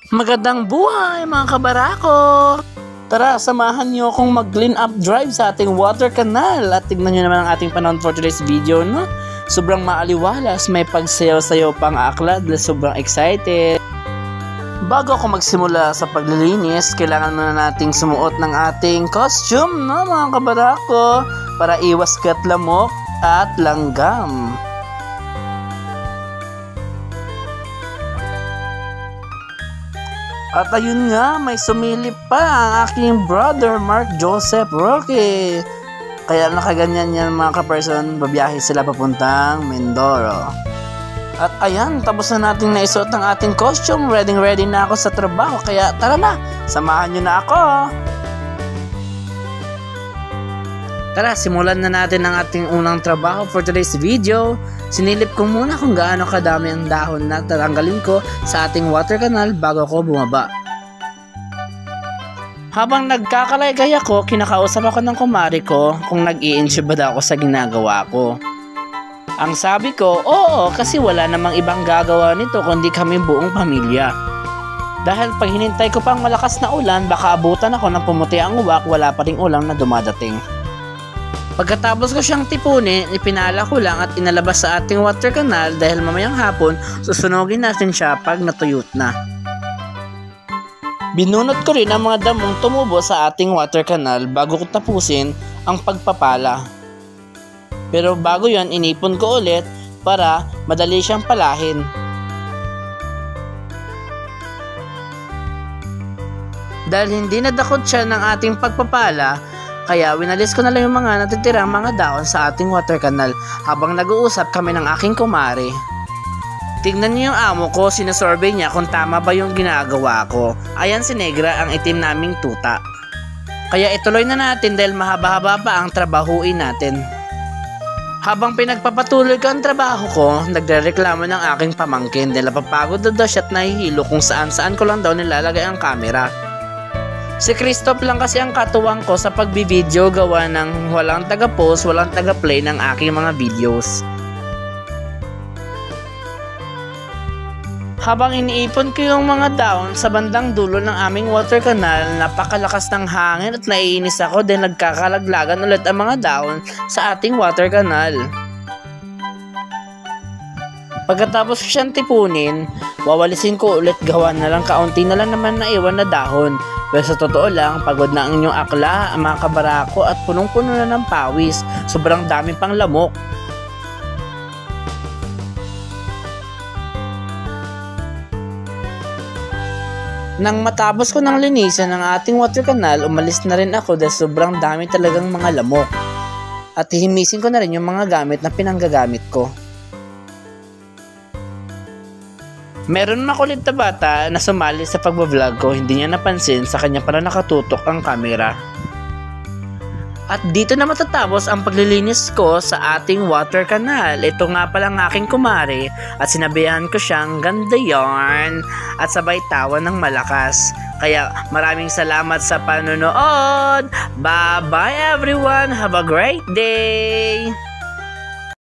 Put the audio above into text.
Magandang buhay mga kabarako! Tara, samahan nyo akong mag-clean up drive sa ating water canal at tignan nyo naman ang ating panahon for today's video, no? Sobrang maaliwalas, may pagsayaw-sayaw pang aklat, sobrang excited. Bago ako magsimula sa paglilinis, kailangan muna nating sumuot ng ating costume, no mga kabarako? Para iwas katlamok at langgam. At ayun nga, may sumilip pa ang aking brother Mark Joseph Roque. Kaya nakaganyan yan mga kaperson, babiyahe sila papuntang Mindoro. At ayan, tapos na natin naisuot ang ating costume. Ready na ako sa trabaho. Kaya tara na, samahan nyo na ako. Tara, simulan na natin ang ating unang trabaho for today's video. Sinilip ko muna kung gaano kadami ang dahon na tatanggalin ko sa ating water canal bago ko bumaba. Habang nagkakalaygay ako, kinakausap ako ng kumari ko kung nag-i-enjoy ba daw ako sa ginagawa ko. Ang sabi ko, oo, kasi wala namang ibang gagawa nito kundi kami buong pamilya. Dahil pag hinintay ko pang malakas na ulan, baka abutan ako ng pumuti ang uwak, wala pa ring ulang na dumadating. Pagkatapos ko siyang tipunin, ipinala ko lang at inalabas sa ating water canal dahil mamayang hapon susunogin natin siya pag natuyot na. Binunot ko rin ang mga damong tumubo sa ating water canal bago ko tapusin ang pagpapala. Pero bago yon, inipon ko ulit para madali siyang palahin. Dahil hindi nadakot siya ng ating pagpapala, kaya winalis ko na lang yung mga natitirang mga dahon sa ating water canal habang nag-uusap kami ng aking kumari. Tignan niyo yung amo ko, sinasurvey niya kung tama ba yung ginagawa ko. Ayan si Negra, ang itim naming tuta. Kaya ituloy na natin dahil mahaba-haba pa ang trabahuin natin. Habang pinagpapatuloy ko ang trabaho ko, nagrereklamo ng aking pamangkin dahil napapagod daw siya at nahihilo kung saan-saan ko lang daw nilalagay ang camera. Si Christoph lang kasi ang katuwang ko sa pagbibideo gawa ng walang taga-post, walang taga-play ng aking mga videos. Habang iniipon ko yung mga dahon sa bandang dulo ng aming water canal, napakalakas ng hangin at naiinis ako dahil nagkakalaglagan ulit ang mga dahon sa ating water canal. Pagkatapos ko siyang tipunin, wawalisin ko ulit gawa na lang kaunti na lang naman na iwan na dahon. Pero sa totoo lang, pagod na ang inyong akla, ang mga kabarako at punong-puno na ng pawis. Sobrang dami pang lamok. Nang matapos ko ng linisan ng ating water canal, umalis na rin ako dahil sobrang dami talagang mga lamok. At hihimisin ko na rin yung mga gamit na pinanggagamit ko. Meron makulit na bata na sumali sa pagbablog ko, hindi niya napansin sa kanya para nakatutok ang camera. At dito na matatapos ang paglilinis ko sa ating water canal. Ito nga pala ang aking kumari at sinabihan ko siyang ganda yarn at sabay tawa ng malakas. Kaya maraming salamat sa panonood. Bye bye everyone. Have a great day.